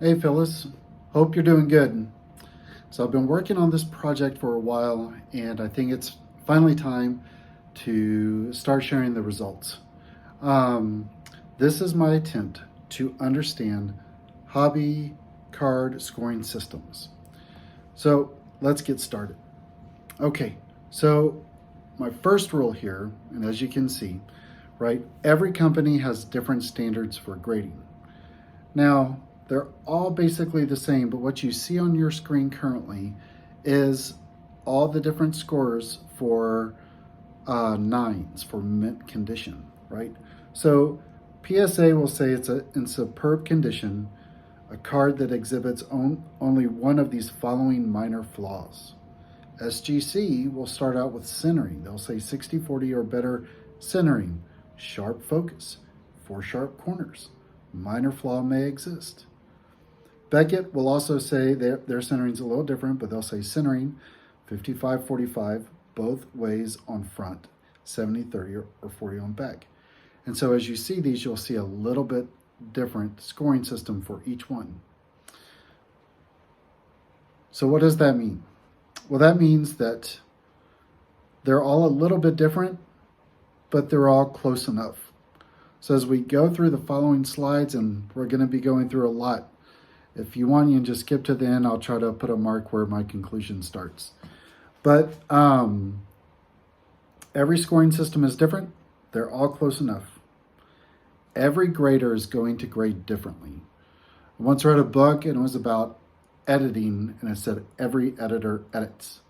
Hey Phyllis, hope you're doing good. So I've been working on this project for a while and I think it's finally time to start sharing the results. Um, this is my attempt to understand hobby card scoring systems. So let's get started. Okay, so my first rule here, and as you can see, right, every company has different standards for grading. Now, they're all basically the same, but what you see on your screen currently is all the different scores for nines for mint condition, right? So PSA will say it's in superb condition, a card that exhibits only one of these following minor flaws. SGC will start out with centering. They'll say 60-40 or better centering, sharp focus, 4 sharp corners. Minor flaw may exist. Beckett will also say their centering is a little different, but they'll say centering 55-45 both ways on front, 70-30 or 40 on back. And so as you see these, you'll see a little bit different scoring system for each one. So what does that mean? Well, that means that they're all a little bit different, but they're all close enough. So as we go through the following slides, and we're going to be going through a lot, if you want, you can just skip to the end. I'll try to put a mark where my conclusion starts. But every scoring system is different. They're all close enough. Every grader is going to grade differently. I once read a book and it was about editing, and it said every editor edits.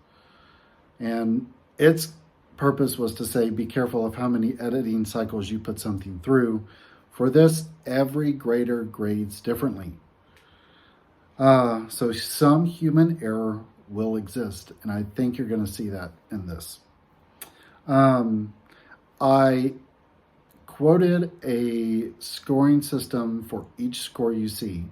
And its purpose was to say, be careful of how many editing cycles you put something through. For this, every grader grades differently. So some human error will exist, and I think you're going to see that in this. I quoted a scoring system for each score you see.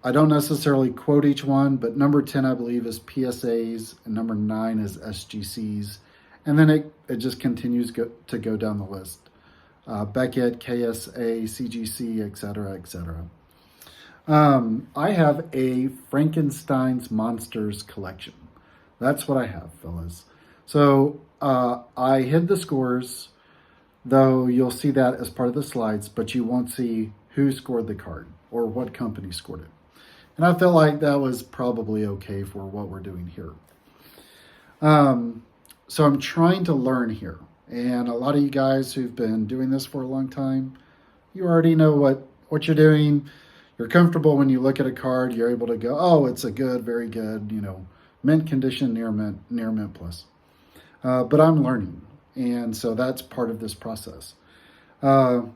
I don't necessarily quote each one, but number 10, I believe, is PSAs, and number 9 is SGCs. And then it just continues to go down the list. Beckett, KSA, CGC, etc., etc. I have a Frankenstein's Monsters collection. That's what I have, fellas. So I hid the scores, though you'll see that as part of the slides, but you won't see who scored the card or what company scored it. And I felt like that was probably okay for what we're doing here. So I'm trying to learn here. And a lot of you guys who've been doing this for a long time, you already know what you're doing. You're comfortable when you look at a card, you're able to go, oh, it's a good, very good, mint condition, near mint plus. But I'm learning. And so that's part of this process. And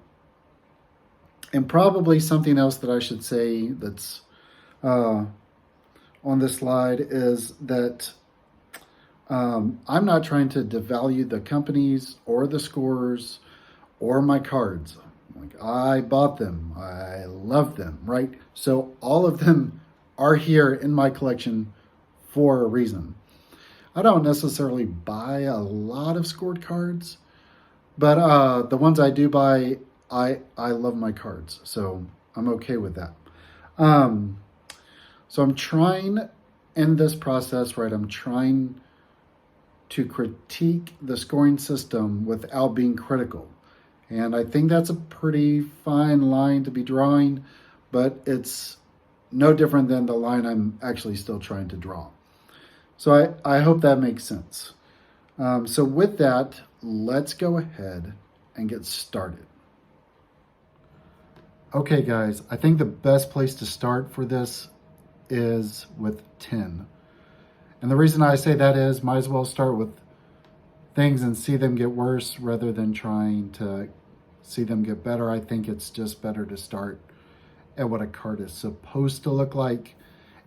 probably something else that I should say that's on this slide is that I'm not trying to devalue the companies or the scores or my cards. Like, I bought them, I love them, right? So all of them are here in my collection for a reason. I don't necessarily buy a lot of scored cards, but the ones I do buy, I love my cards, so I'm okay with that. So I'm trying in this process, right, I'm trying to critique the scoring system without being critical. And I think that's a pretty fine line to be drawing, but it's no different than the line I'm actually still trying to draw. So I hope that makes sense. So with that, let's go ahead and get started. Okay, guys, I think the best place to start for this is with 10. And the reason I say that is might as well start with things and see them get worse rather than trying to see them get better. I think it's just better to start at what a card is supposed to look like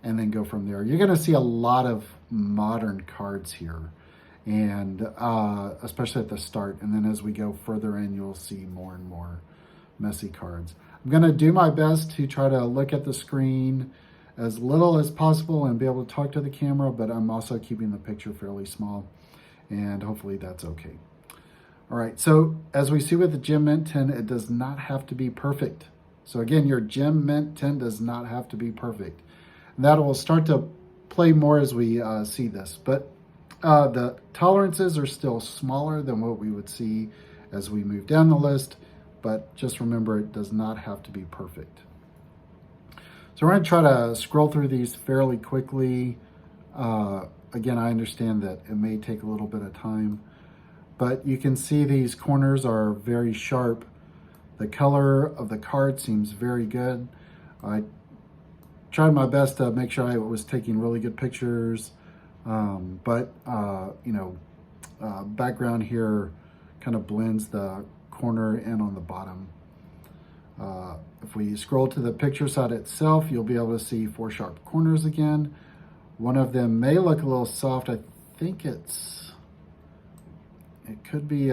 and then go from there. You're going to see a lot of modern cards here, and especially at the start. And then as we go further in, you'll see more and more messy cards. I'm going to do my best to try to look at the screen as little as possible and be able to talk to the camera, but I'm also keeping the picture fairly small, and hopefully that's okay. All right, so as we see with the Gem Mint 10, it does not have to be perfect. So again, your gem mint tint does not have to be perfect. And that will start to play more as we see this. But the tolerances are still smaller than what we would see as we move down the list. But just remember, it does not have to be perfect. So we're going to try to scroll through these fairly quickly. Again, I understand that it may take a little bit of time, but you can see these corners are very sharp. The color of the card seems very good. I tried my best to make sure I was taking really good pictures, but background here kind of blends the corner in on the bottom. If we scroll to the picture side itself, you'll be able to see 4 sharp corners again. One of them may look a little soft. I think it could be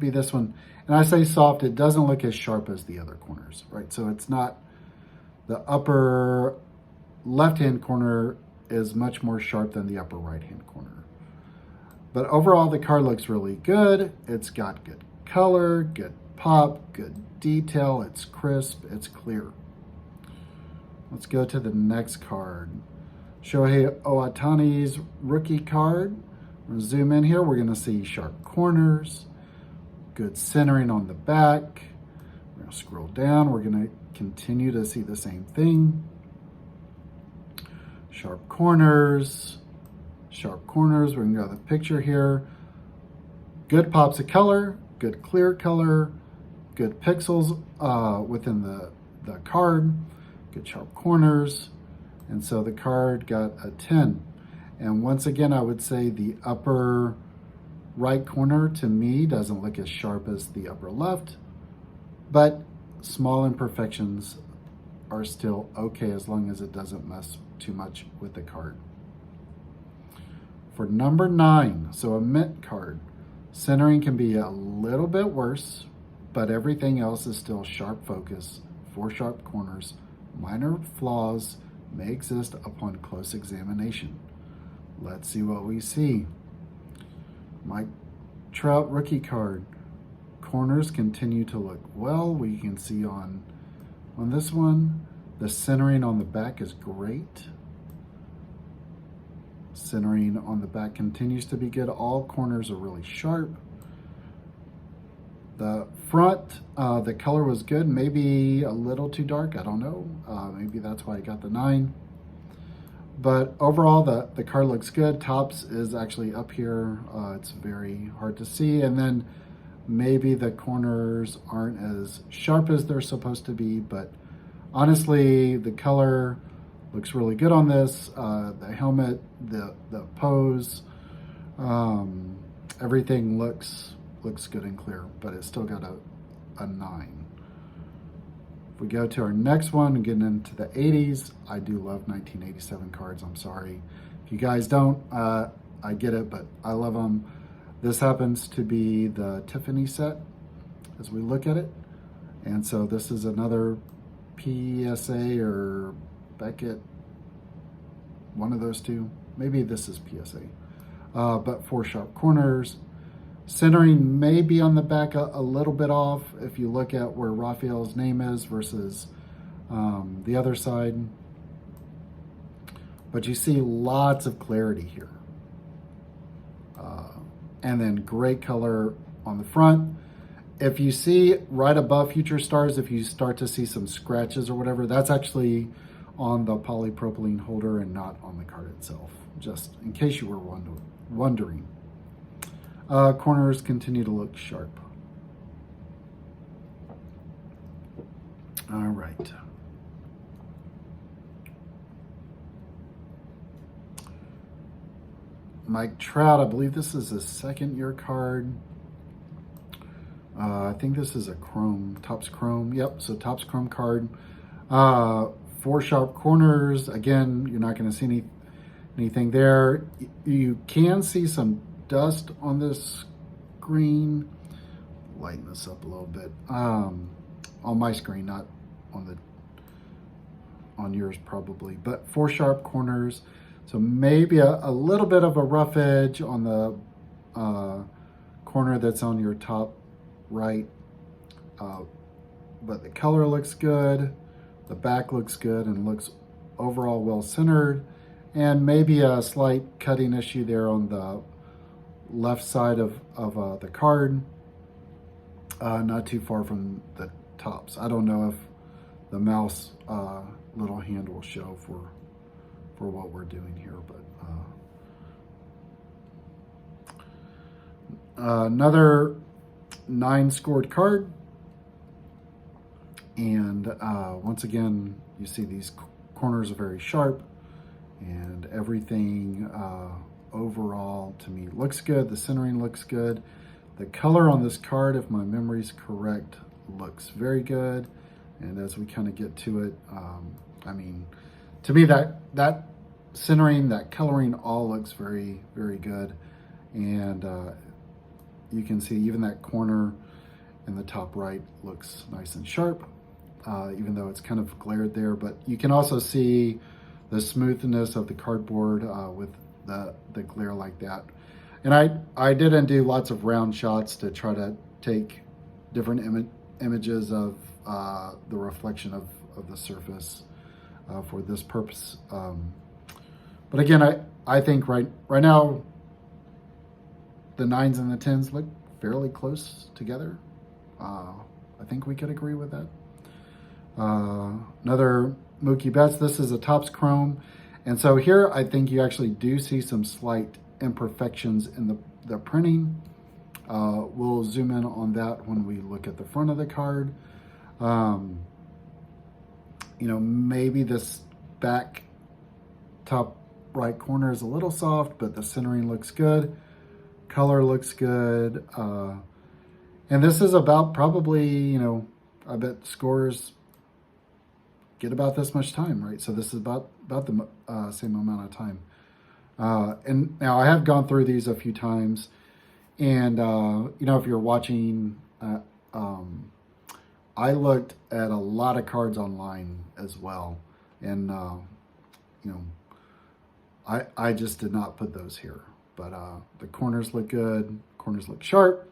this one. And I say soft, it doesn't look as sharp as the other corners, right? So it's not, the upper left-hand corner is much more sharp than the upper right-hand corner. But overall, the card looks really good. It's got good color, good pop, good detail. It's crisp, it's clear. Let's go to the next card. Shohei Ohtani's rookie card. We're gonna zoom in here. We're gonna see sharp corners, good centering on the back. We're gonna scroll down. We're gonna continue to see the same thing. Sharp corners, sharp corners. We're gonna go to the picture here. Good pops of color, good clear color, good pixels within the card, good sharp corners. And so the card got a 10. And once again, I would say the upper right corner to me doesn't look as sharp as the upper left, but small imperfections are still okay as long as it doesn't mess too much with the card. For number 9, so a mint card, centering can be a little bit worse, but everything else is still sharp focus, 4 sharp corners. Minor flaws may exist upon close examination. Let's see what we see. Mike Trout rookie card. Corners continue to look well. We can see on this one, the centering on the back is great. Centering on the back continues to be good. All corners are really sharp. The front, the color was good, maybe a little too dark, I don't know. Maybe that's why I got the 9. But overall, the card looks good. Tops is actually up here. It's very hard to see. And then maybe the corners aren't as sharp as they're supposed to be, but honestly, the color looks really good on this. The helmet, the pose, everything looks good and clear, but it's still got a 9. If we go to our next one and get into the 80s, I do love 1987 cards. I'm sorry if you guys don't. I get it, but I love them. This happens to be the Tiffany set as we look at it. And so this is another PSA or Beckett, one of those two. Maybe this is PSA. But 4 sharp corners. Centering may be on the back a little bit off if you look at where Raphael's name is versus the other side. But you see lots of clarity here. And then great color on the front. If you see right above Future Stars, if you start to see some scratches or whatever, that's actually on the polypropylene holder and not on the card itself, just in case you were wondering. Corners continue to look sharp. All right. Mike Trout, I believe this is a 2nd-year card. I think this is a chrome, Topps Chrome. Yep, so Topps Chrome card. 4 sharp corners. Again, you're not going to see anything there. You can see some dust on this screen. Lighten this up a little bit. On my screen, not on yours probably. But 4 sharp corners. So maybe a little bit of a rough edge on the corner that's on your top right. but the color looks good, the back looks good, and looks overall well centered, and maybe a slight cutting issue there on the left side of the card, not too far from the tops. I don't know if the mouse little hand will show for what we're doing here, but another 9 scored card. And once again, you see these corners are very sharp, and everything overall to me looks good. The centering looks good. The color on this card, if my memory's correct, looks very good. And as we kind of get to it, I mean, to me that centering, that coloring all looks very, very good. And you can see even that corner in the top right looks nice and sharp, even though it's kind of glared there. But you can also see the smoothness of the cardboard with the glare like that. And I didn't do lots of round shots to try to take different images of the reflection of the surface for this purpose. But again, I think right now the 9s and the 10s look fairly close together. I think we could agree with that. Another Mookie Betts. This is a Topps Chrome. And so here I think you actually do see some slight imperfections in the printing. We'll zoom in on that when we look at the front of the card. You know, maybe this back top right corner is a little soft, but the centering looks good. Color looks good. And this is about probably, you know, I bet scorers get about this much time, right? So this is about the same amount of time. And now I have gone through these a few times, and you know, if you're watching, I looked at a lot of cards online as well, and you know, I just did not put those here. But the corners look good. Corners look sharp.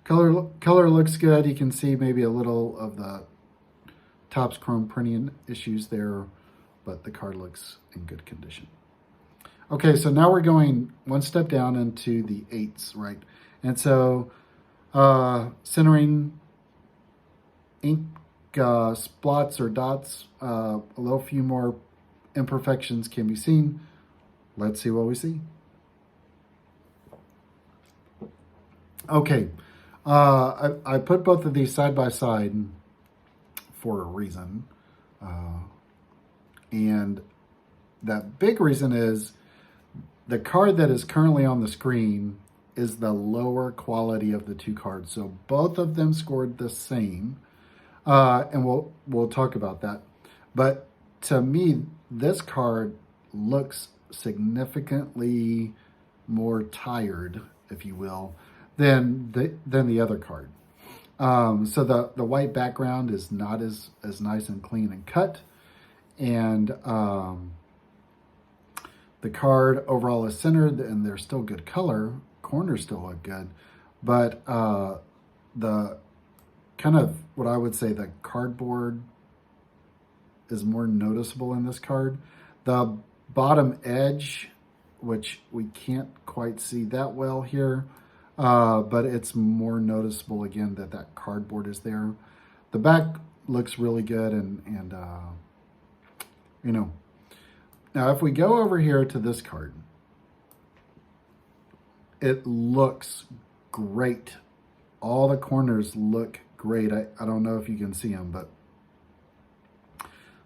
Color looks good. You can see maybe a little of the Topps Chrome printing issues there, but the card looks in good condition. Okay, so now we're going one step down into the 8s, right? And so centering, ink splots or dots, a little few more imperfections can be seen. Let's see what we see. Okay, I put both of these side by side for a reason. And that big reason is the card that is currently on the screen is the lower quality of the two cards. So both of them scored the same. And we'll talk about that. But to me, this card looks significantly more tired, if you will, than the other card. So the white background is not as nice and clean and cut. And the card overall is centered, and there's still good color. Corners still look good. But the kind of what I would say the cardboard is more noticeable in this card. The bottom edge, which we can't quite see that well here, but it's more noticeable again that cardboard is there. The back looks really good, and you know. Now if we go over here to this card, it looks great. All the corners look great. I don't know if you can see them, but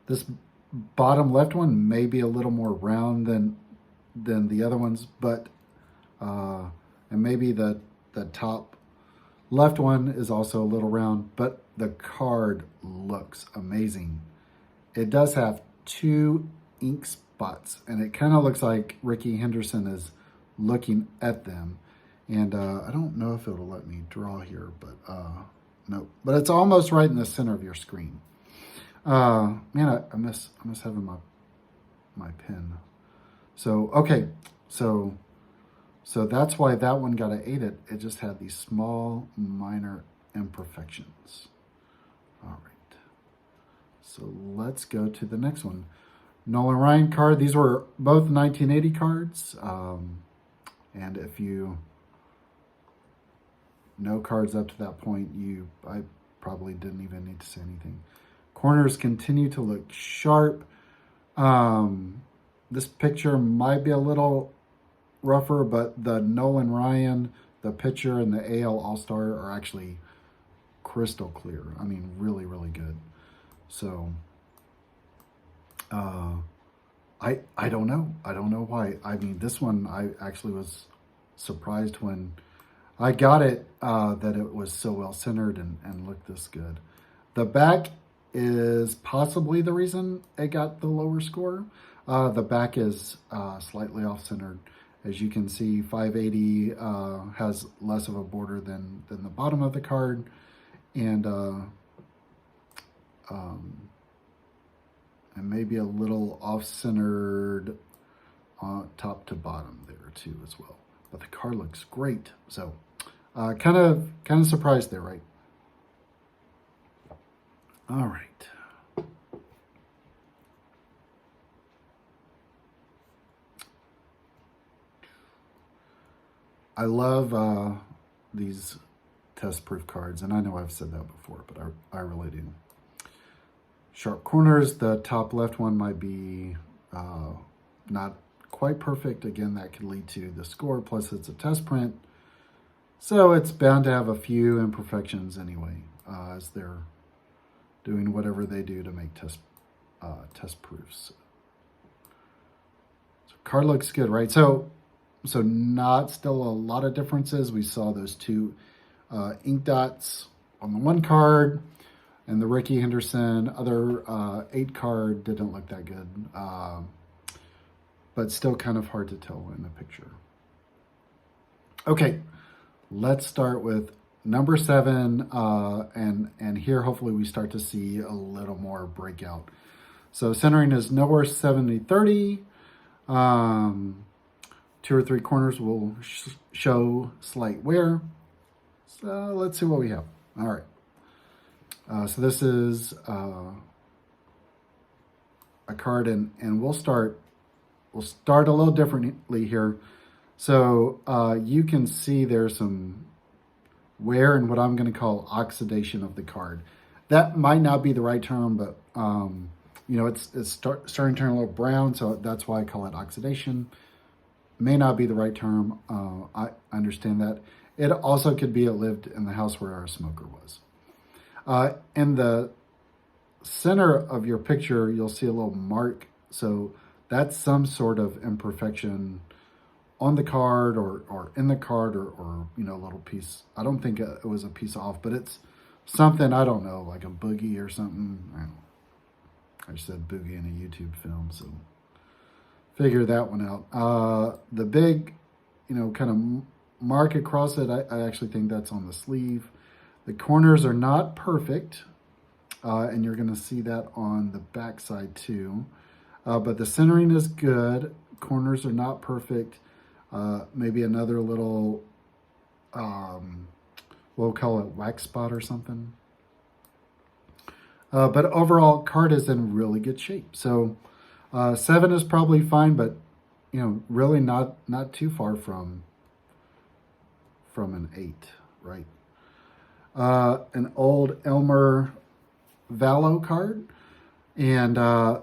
this bottom left one may be a little more round than the other ones, but and maybe the top left one is also a little round, but the card looks amazing. It does have 2 ink spots, and it kind of looks like Ricky Henderson is looking at them. And I don't know if it'll let me draw here, but no. But it's almost right in the center of your screen. Man, I miss having my pen. So okay, so that's why that one got an 8. It just had these small minor imperfections. All right. So let's go to the next one. Nolan Ryan card. These were both 1980 cards. And if you know cards up to that point, I probably didn't even need to say anything. Corners continue to look sharp. This picture might be a little rougher, but the Nolan Ryan, the pitcher, and the AL All-Star are actually crystal clear. I mean, really, really good. So, I don't know. I don't know why. I mean, this one, I actually was surprised when I got it, that it was so well centered and looked this good. The back is possibly the reason it got the lower score. The back is slightly off-centered. As you can see, 580 has less of a border than the bottom of the card, and maybe a little off-centered top to bottom there too as well. But the card looks great, so kind of surprised there, right? All right. I love these test-proof cards, and I know I've said that before, but I really do. Sharp corners. The top left one might be not quite perfect. Again, that could lead to the score, plus it's a test print. So it's bound to have a few imperfections anyway, as they're doing whatever they do to make test proofs. So card looks good, right? So not still a lot of differences. We saw those two ink dots on the one card, and the Ricky Henderson other 8 card didn't look that good, but still kind of hard to tell in the picture. Okay, let's start with number 7, and here hopefully we start to see a little more breakout. So centering is nowhere 70-30. 2 or 3 corners will show slight wear. So let's see what we have. All right. So this is a card, and we'll start a little differently here. So you can see there's some wear and what I'm going to call oxidation of the card. That might not be the right term, but you know, it's starting to turn a little brown, so that's why I call it oxidation. May not be the right term. I understand that. It also could be it lived in the house where our smoker was. In the center of your picture, you'll see a little mark. So that's some sort of imperfection on the card or in the card or you know, a little piece. I don't think it was a piece off, but it's something, I don't know, like a boogie or something. I said boogie in a YouTube film, so figure that one out. The big, you know, kind of mark across it, I actually think that's on the sleeve. The corners are not perfect, and you're going to see that on the back side too. But the centering is good. Corners are not perfect. Maybe another little, we'll call it wax spot or something. But overall, card is in really good shape. So 7 is probably fine, but you know, really not too far from an 8, right? An old Elmer Vallow card, and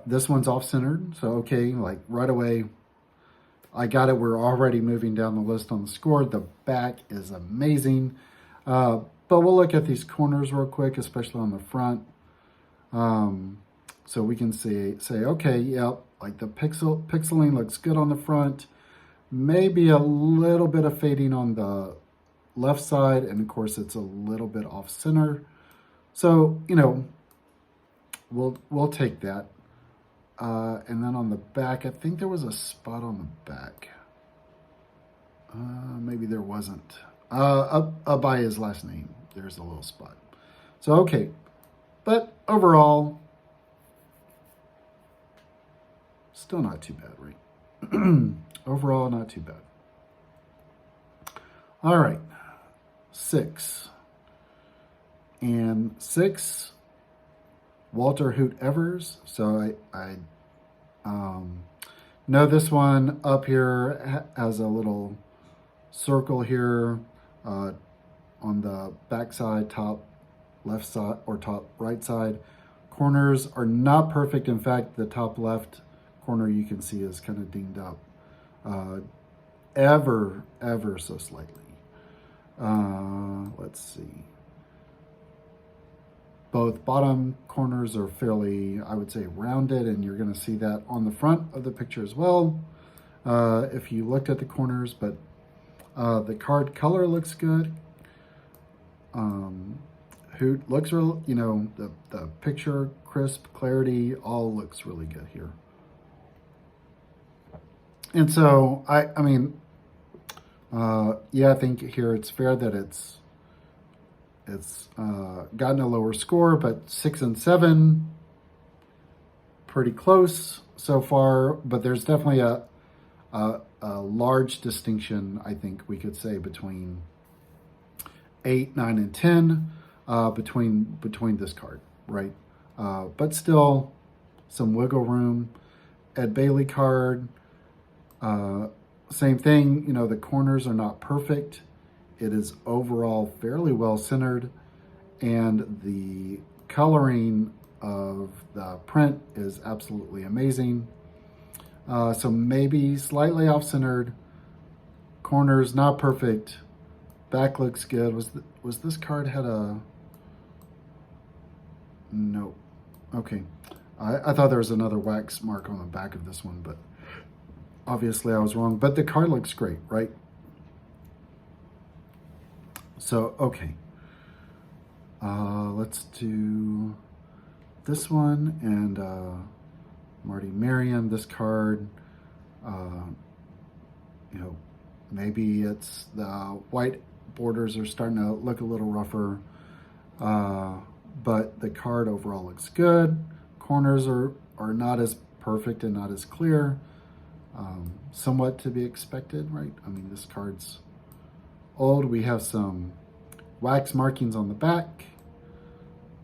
this one's off-centered. So okay, like right away, I got it. We're already moving down the list on the score. The back is amazing, but we'll look at these corners real quick, especially on the front. So we can say, okay, yep, like the pixeling looks good on the front. Maybe a little bit of fading on the left side, and of course it's a little bit off center. So, you know, we'll take that. And then on the back, I think there was a spot on the back. Maybe there wasn't. Up by his last name, there's a little spot. So, okay. But overall, still not too bad, right? Overall, not too bad. All right. 6. And 6, Walter Hoot Evers. So I know this one up here has a little circle here on the back side, top left side or top right side. Corners are not perfect. In fact, the top left corner you can see is kind of dinged up ever so slightly. Let's see. Both bottom corners are fairly, I would say, rounded, and you're going to see that on the front of the picture as well if you looked at the corners, but the card color looks good. Hoot looks real, you know, the picture, crisp, clarity, all looks really good here. And so, I mean, yeah, I think here it's fair that it's gotten a lower score, but 6 and 7, pretty close so far. But there's definitely a large distinction, I think we could say, between 8, 9, and 10 between this card, right? But still, some wiggle room. Ed Bailey card, same thing. You know, the corners are not perfect. It is overall fairly well centered, and the coloring of the print is absolutely amazing. So maybe slightly off-centered. Corners not perfect. Back looks good. Was this card had a... No. Okay. I thought there was another wax mark on the back of this one, but obviously I was wrong. But the card looks great, right? So, okay. Let's do this one, and Marty Marion, this card, you know, maybe it's the white borders are starting to look a little rougher, but the card overall looks good. Corners are not as perfect and not as clear, somewhat to be expected, right? I mean, this card's old. We have some wax markings on the back,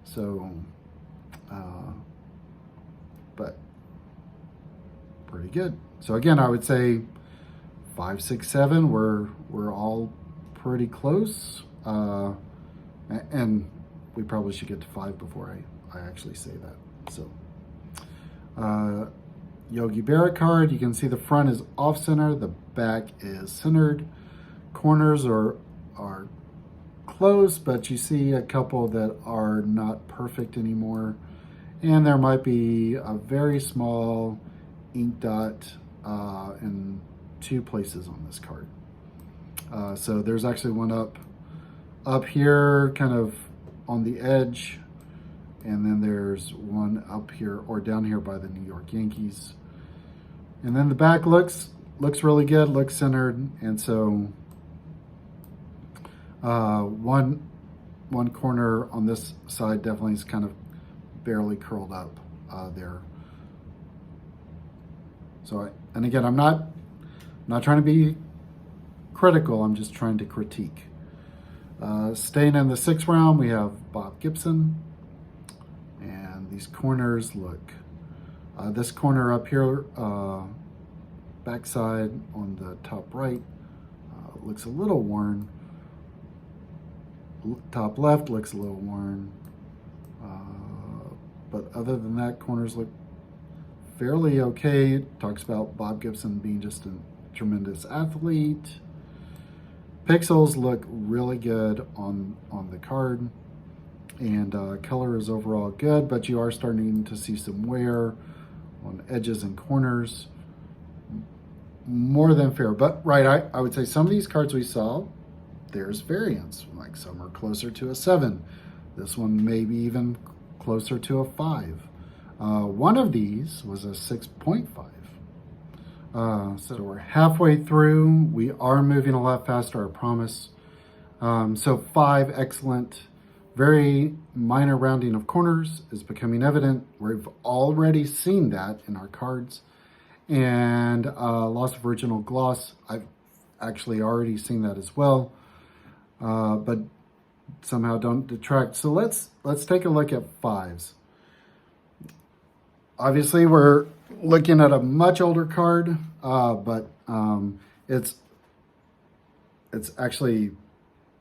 so but pretty good. So again, I would say 5, 6, 7. We're all pretty close, and we probably should get to 5 before I actually say that. So Yogi Berra card, you can see the front is off center, the back is centered. Corners are close, but you see a couple that are not perfect anymore. And there might be a very small ink dot in 2 places on this card. So there's actually one up here, kind of on the edge, and then there's one up here or down here by the New York Yankees. And then the back looks really good, looks centered, and so one corner on this side definitely is kind of barely curled up there. So, and again, I'm not trying to be critical. I'm just trying to critique. Staying in the 6th round, we have Bob Gibson, and these corners look. This corner up here, backside on the top right, looks a little worn. Top left looks a little worn, but other than that, corners look fairly okay. It talks about Bob Gibson being just a tremendous athlete. Pixels look really good on the card, and color is overall good, but you are starting to see some wear on edges and corners. More than fair, but right, I would say some of these cards we saw, there's variance, like some are closer to a 7. This one maybe even closer to a 5. One of these was a 6.5. So we're halfway through. We are moving a lot faster, I promise. So 5, excellent. Very minor rounding of corners is becoming evident. We've already seen that in our cards. And loss of original gloss, I've actually already seen that as well. But somehow don't detract. So let's take a look at 5s. obviously we're looking at a much older card, but it's actually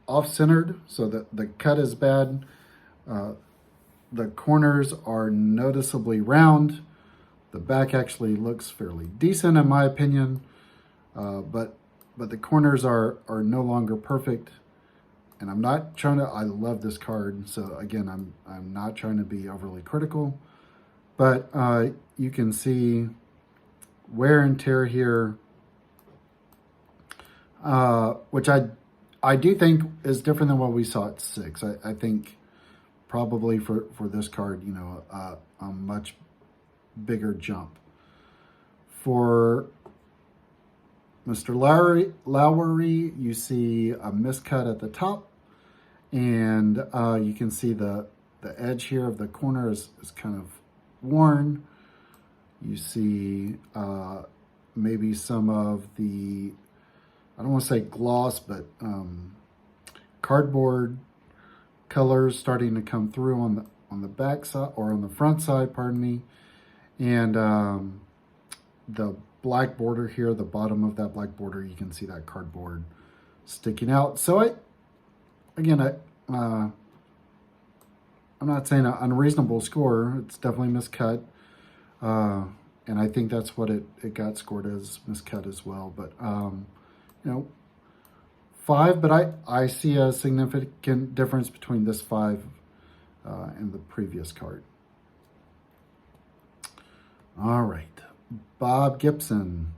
off-centered, so that the cut is bad. The corners are noticeably round. The back actually looks fairly decent in my opinion, but the corners are no longer perfect. And I'm not trying to, I love this card, so again, I'm not trying to be overly critical, but you can see wear and tear here, which I do think is different than what we saw at 6. I think probably for this card, you know, a much bigger jump. For Mr. Lowery, you see a miscut at the top, and you can see the edge here of the corner is kind of worn. You see maybe some of the, I don't want to say gloss, but cardboard colors starting to come through on the back side, or on the front side, pardon me. And the black border here, the bottom of that black border, you can see that cardboard sticking out. So I'm not saying an unreasonable score. It's definitely miscut. And I think that's what it got scored as, miscut as well. But, you know, 5, but I see a significant difference between this 5 and the previous card. All right, Bob Gibson.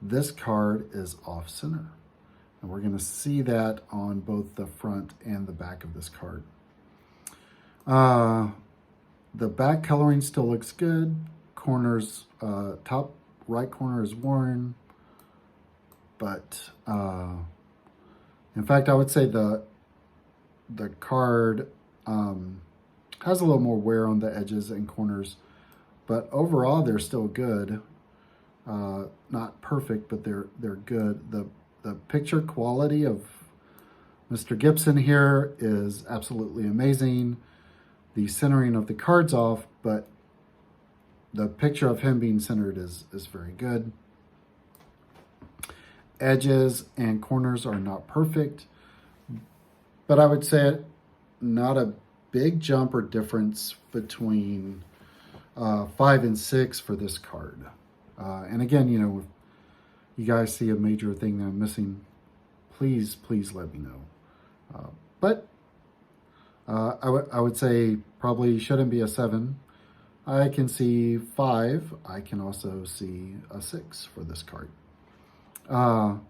This card is off center, and we're going to see that on both the front and the back of this card. The back coloring still looks good. Corners, top right corner is worn, but in fact, I would say the card has a little more wear on the edges and corners, but overall they're still good. Not perfect, but they're good. The picture quality of Mr. Gibson here is absolutely amazing. The centering of the card's off, but the picture of him being centered is very good. Edges and corners are not perfect, but I would say not a big jump or difference between 5 and 6 for this card. And again, you know, if you guys see a major thing that I'm missing, please let me know. But I would say probably shouldn't be a 7. I can see 5. I can also see a 6 for this card. You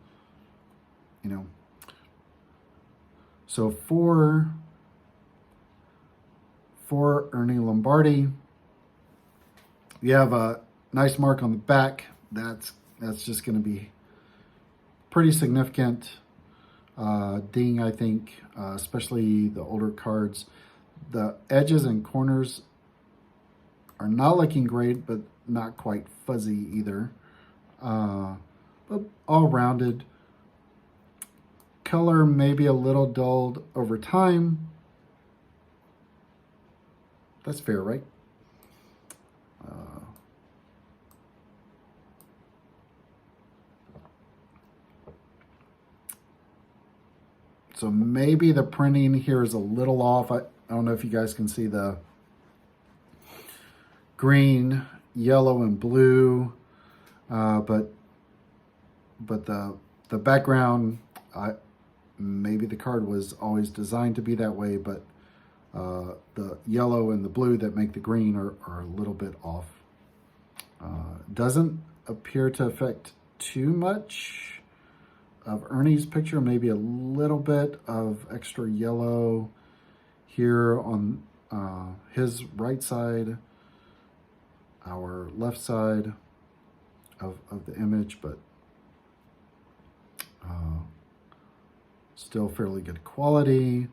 know, so for Ernie Lombardi, you have a nice mark on the back. That's just going to be pretty significant ding, I think, especially the older cards. The edges and corners are not looking great, but not quite fuzzy either. But all rounded. Color maybe a little dulled over time. That's fair, right? So maybe the printing here is a little off. I don't know if you guys can see the green, yellow, and blue, but the background, maybe the card was always designed to be that way, but the yellow and the blue that make the green are a little bit off. Doesn't appear to affect too much of Ernie's picture, maybe a little bit of extra yellow here on his right side, our left side of the image, but still fairly good quality.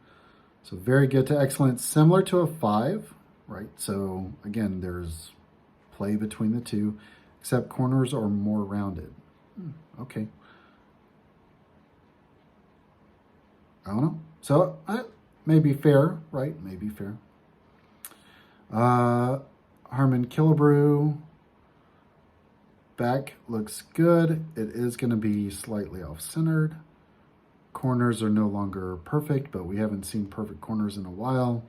So very good to excellent, similar to a 5, right? So again, there's play between the two, except corners are more rounded. Okay. I don't know. So may be fair, right? Maybe fair. All Harmon Killebrew. Back looks good. It is going to be slightly off-centered. Corners are no longer perfect, but we haven't seen perfect corners in a while.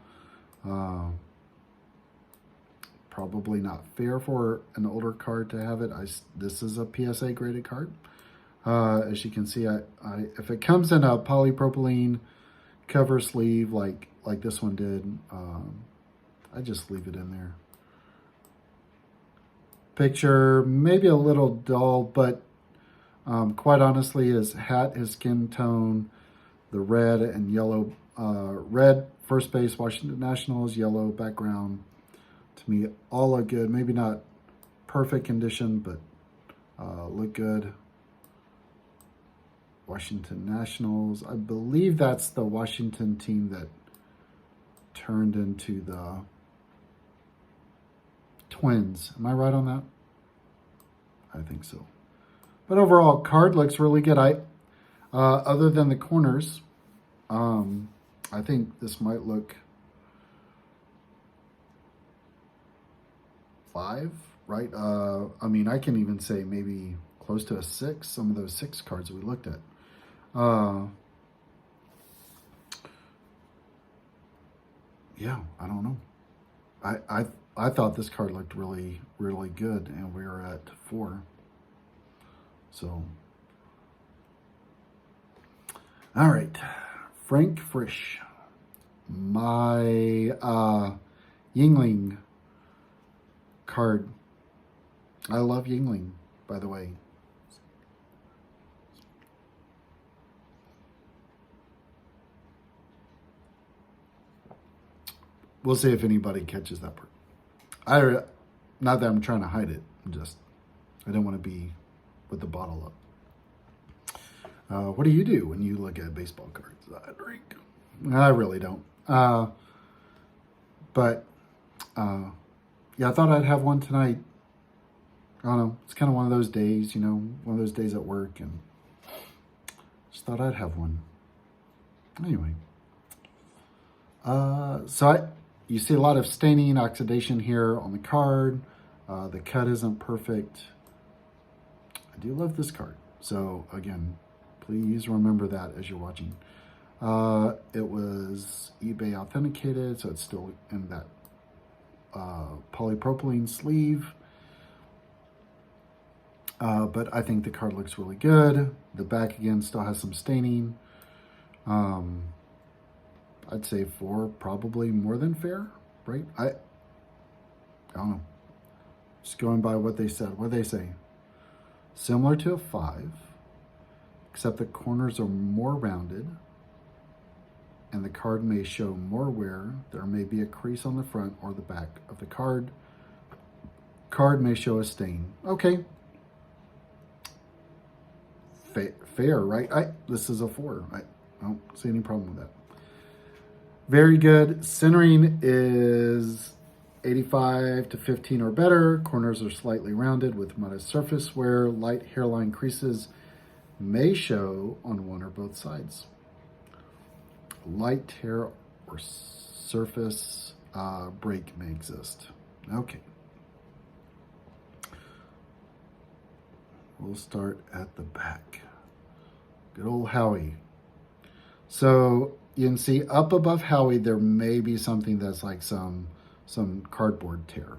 Probably not fair for an older card to have it. This is a PSA graded card. As you can see, if it comes in a polypropylene cover sleeve like this one did, I just leave it in there. Picture maybe a little dull, but quite honestly, his hat, his skin tone, the red and yellow, red first base Washington Nationals, yellow background, to me all look good. Maybe not perfect condition, but look good. Washington Nationals, I believe that's the Washington team that turned into the Twins. Am I right on that? I think so. But overall, card looks really good. Other than the corners, I think this might look 5, right? I mean, I can even say maybe close to a 6. Some of those 6 cards we looked at. Yeah, I don't know. I thought this card looked really, really good, and we were at 4. So, all right, Frank Frisch, my Yingling card. I love Yingling, by the way. We'll see if anybody catches that part. Not that I'm trying to hide it. I don't want to be with the bottle up. What do you do when you look at baseball cards? I drink. I really don't. But yeah, I thought I'd have one tonight. I don't know. It's kind of one of those days, one of those days at work, and just thought I'd have one. Anyway, you see a lot of staining, oxidation here on the card. The cut isn't perfect. I do love this card. So again, please remember that as you're watching. It was eBay authenticated, so it's still in that polypropylene sleeve. But I think the card looks really good. The back again still has some staining. I'd say 4, probably more than fair, right? I don't know. Just going by what they said. What did they say? Similar to a 5, except the corners are more rounded, and the card may show more wear. There may be a crease on the front or the back of the card. Card may show a stain. Okay. Fair, right? This is a 4. I don't see any problem with that. Very good. Centering is 85 to 15 or better. Corners are slightly rounded with modest surface wear. Light hairline creases may show on one or both sides. Light hair or surface break may exist. Okay. We'll start at the back. Good old Howie. So you can see up above Howie, there may be something that's like some cardboard tear.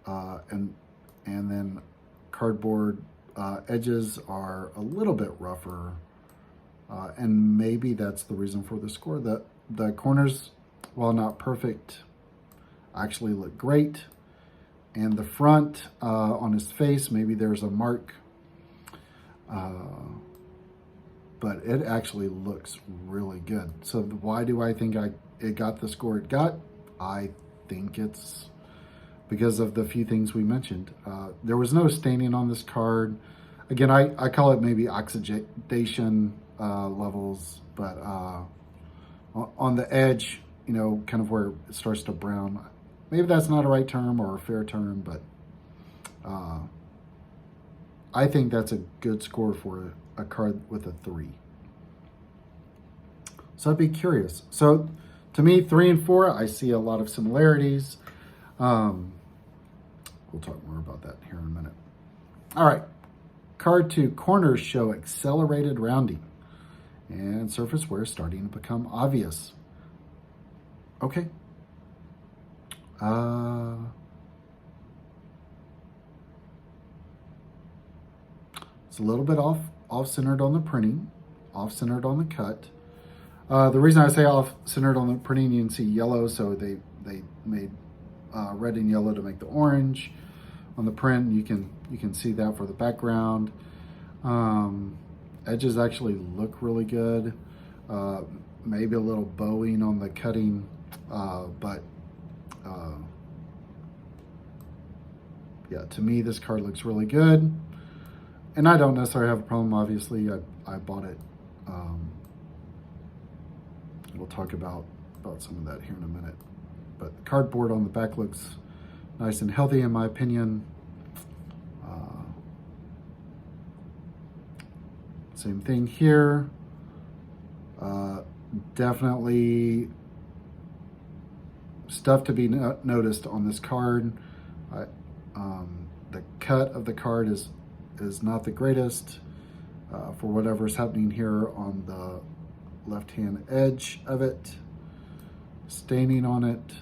And then cardboard edges are a little bit rougher. And maybe that's the reason for the score. The corners, while not perfect, actually look great. And the front on his face, maybe there's a mark. But it actually looks really good. So why do I think it got the score it got? I think it's because of the few things we mentioned. There was no staining on this card. Again, I call it maybe oxidation levels, but on the edge, kind of where it starts to brown. Maybe that's not a right term or a fair term, but I think that's a good score for a card with a 3. So I'd be curious. So to me, 3 and 4, I see a lot of similarities. Um, we'll talk more about that here in a minute. All right. Card 2, corners show accelerated rounding and surface wear starting to become obvious. Okay. It's a little bit off-centered on the printing, off-centered on the cut. The reason I say off-centered on the printing, you can see yellow, so they made red and yellow to make the orange. On the print, you can see that for the background. Edges actually look really good. Maybe a little bowing on the cutting, but yeah, to me this card looks really good. And I don't necessarily have a problem. Obviously, I bought it. We'll talk about some of that here in a minute. But the cardboard on the back looks nice and healthy, in my opinion. Same thing here. Definitely stuff to be noticed on this card. The cut of the card is not the greatest for whatever's happening here on the left-hand edge of it. Staining on it,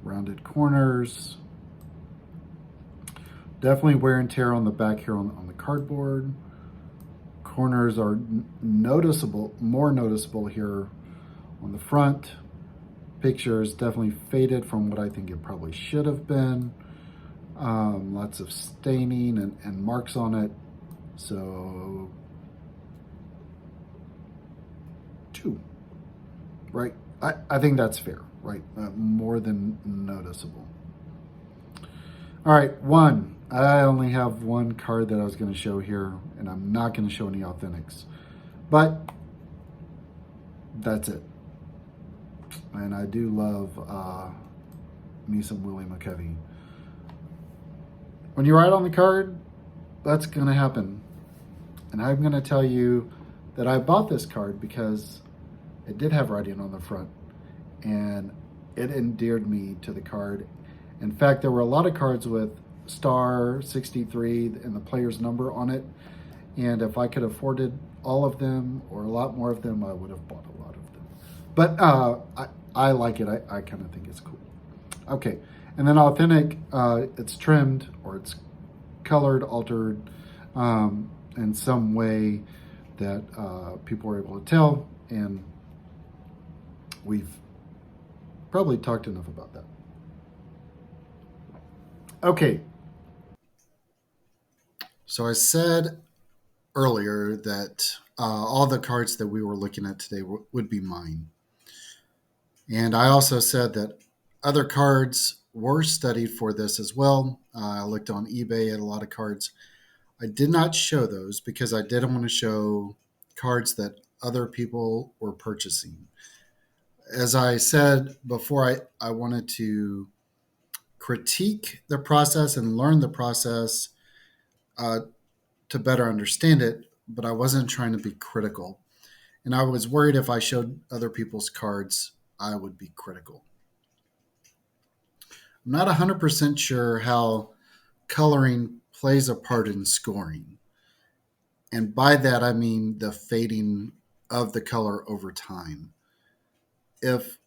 rounded corners. Definitely wear and tear on the back here on the cardboard. Corners are noticeable, more noticeable here on the front. Picture is definitely faded from what I think it probably should have been. Lots of staining and marks on it. So 2, right? I think that's fair, right? More than noticeable. All right, 1. I only have one card that I was going to show here, and I'm not going to show any authentics. But that's it. And I do love me some Willie McCovey. When you write on the card, that's going to happen. And I'm going to tell you that I bought this card because it did have writing on the front, and it endeared me to the card. In fact, there were a lot of cards with star 63 and the player's number on it, and if I could have afforded all of them or a lot more of them, I would have bought a lot of them. But I like it. I kind of think it's cool. Okay, and then authentic, it's trimmed or it's colored, altered in some way that people were able to tell, and we've probably talked enough about that. Okay. So I said earlier that all the cards that we were looking at today would be mine. And I also said that other cards were studied for this as well. I looked on eBay at a lot of cards. I did not show those because I didn't want to show cards that other people were purchasing. As I said before, I wanted to critique the process and learn the process to better understand it, but I wasn't trying to be critical. And I was worried if I showed other people's cards, I would be critical. I'm not 100% sure how coloring plays a part in scoring. And by that, I mean the fading of the color over time. If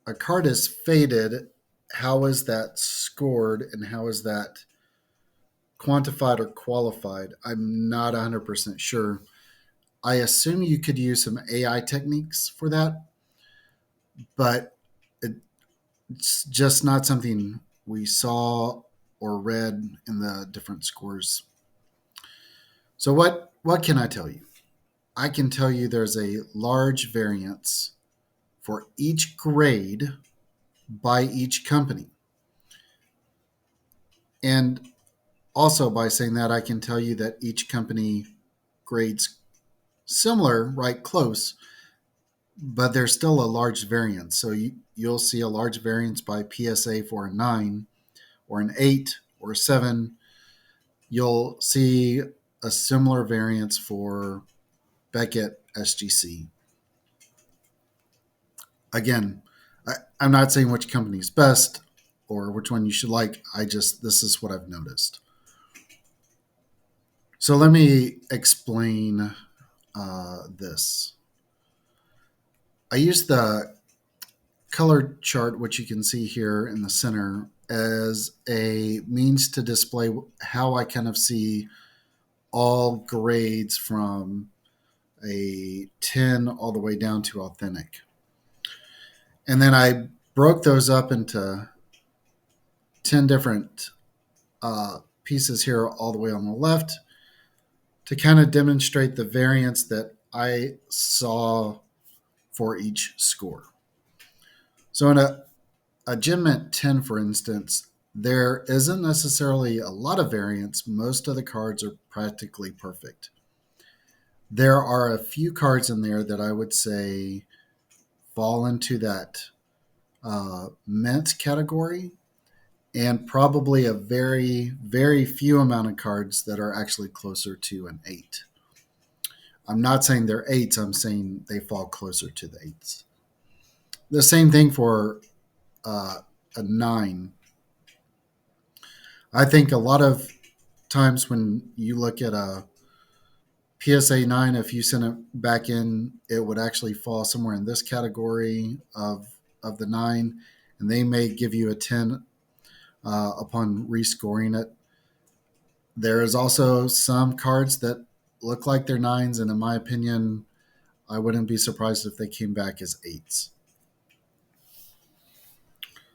a card is faded, how is that scored and how is that quantified or qualified? I'm not 100% sure. I assume you could use some AI techniques for that, but it's just not something we saw or read in the different scores. So what can I tell you? I can tell you there's a large variance for each grade by each company. And also by saying that, I can tell you that each company grades similar, right, close, but there's still a large variance. So you'll see a large variance by PSA for a 9 or an 8 or a 7. You'll see a similar variance for Beckett SGC. Again, I'm not saying which company is best. or which one you should like. This is what I've noticed. So let me explain this. I use the color chart, which you can see here in the center, as a means to display how I kind of see all grades from a 10 all the way down to authentic. And then I broke those up into 10 different pieces here all the way on the left to kind of demonstrate the variance that I saw for each score. So in a gem mint 10, for instance, there isn't necessarily a lot of variance. Most of the cards are practically perfect. There are a few cards in there that I would say fall into that mint category, and probably a very, very few amount of cards that are actually closer to an 8. I'm not saying they're 8s, I'm saying they fall closer to the 8s. The same thing for a 9. I think a lot of times when you look at a PSA 9, if you send it back in, it would actually fall somewhere in this category of the 9, and they may give you a 10 upon rescoring it. There is also some cards that look like they're 9s, and in my opinion, I wouldn't be surprised if they came back as 8s.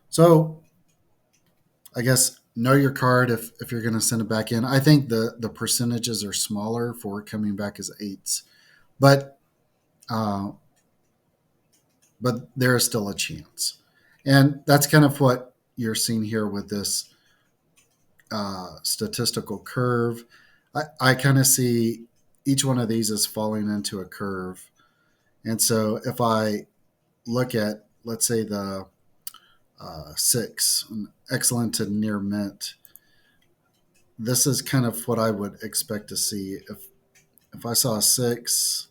So I guess know your card if you're going to send it back in. I think the percentages are smaller for coming back as 8s, but there is still a chance. And that's kind of what you're seeing here with this statistical curve. I kind of see each one of these as falling into a curve. And so if I look at, let's say, the 6, excellent to near mint, this is kind of what I would expect to see. If I saw a 6,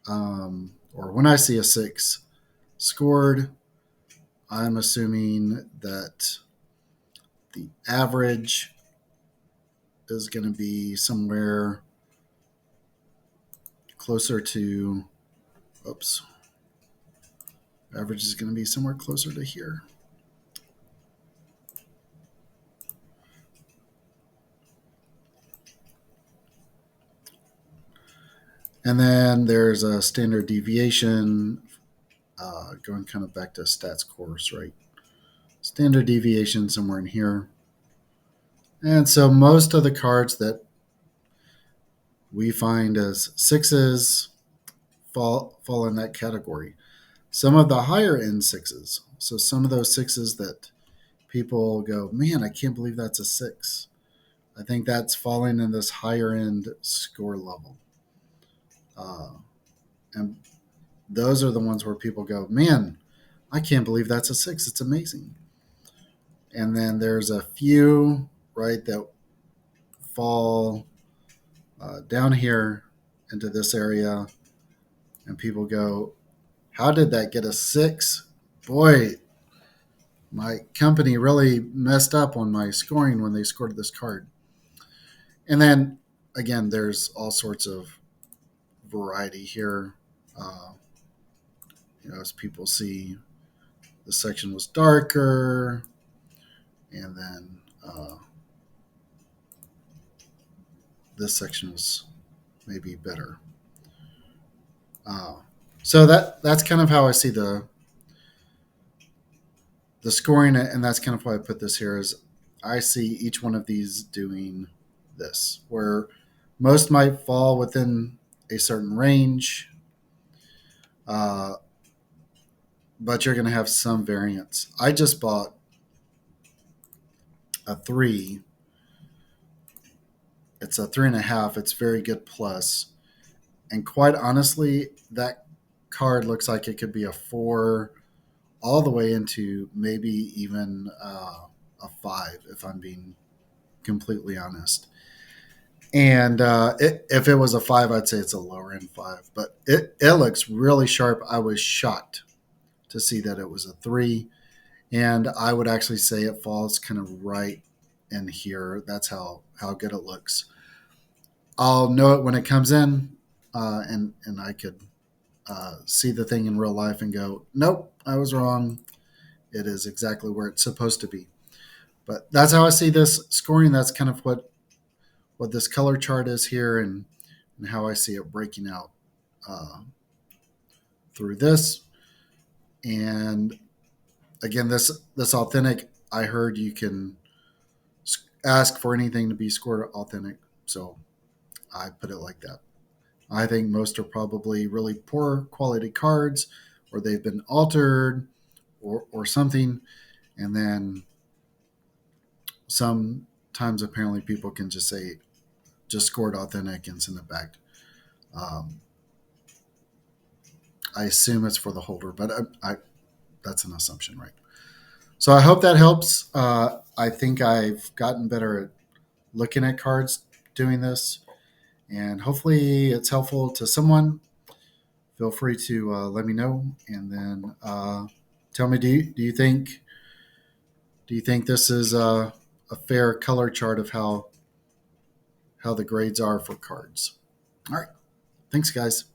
or when I see a 6 scored, I'm assuming that the average is going to be somewhere closer to, average is going to be somewhere closer to here. And then there's a standard deviation, going kind of back to stats course, right? Standard deviation somewhere in here. And so most of the cards that we find as 6s fall in that category. Some of the higher end 6s, so some of those 6s that people go, man, I can't believe that's a 6. I think that's falling in this higher end score level. And those are the ones where people go, man, I can't believe that's a 6. It's amazing. And then there's a few, right, that fall down here into this area, and people go, how did that get a 6? Boy, my company really messed up on my scoring when they scored this card. And then, again, there's all sorts of variety here. As people see, the section was darker, and then this section was maybe better. So that's kind of how I see the scoring, and that's kind of why I put this here. Is I see each one of these doing this, where most might fall within a certain range, but you're going to have some variance. I just bought a 3. It's a 3.5. It's very good plus. And quite honestly, that card looks like it could be a 4 all the way into maybe even a 5, if I'm being completely honest. And if it was a 5, I'd say it's a lower end 5. But it looks really sharp. I was shocked to see that it was a 3. And I would actually say it falls kind of right in here. That's how good it looks. I'll know it when it comes in, and I could see the thing in real life and go, nope, I was wrong. It is exactly where it's supposed to be. But that's how I see this scoring. That's kind of what this color chart is here, and how I see it breaking out uh, through this. And again, this authentic, I heard you can ask for anything to be scored authentic, so I put it like that. I think most are probably really poor quality cards, or they've been altered, or something, and then sometimes apparently people can just say just scored authentic and send it back. Um, I assume it's for the holder, but that's an assumption, right? So I hope that helps. I think I've gotten better at looking at cards doing this, and hopefully it's helpful to someone. Feel free to let me know, and then tell me, do you think this is a fair color chart of how the grades are for cards? All right, thanks, guys.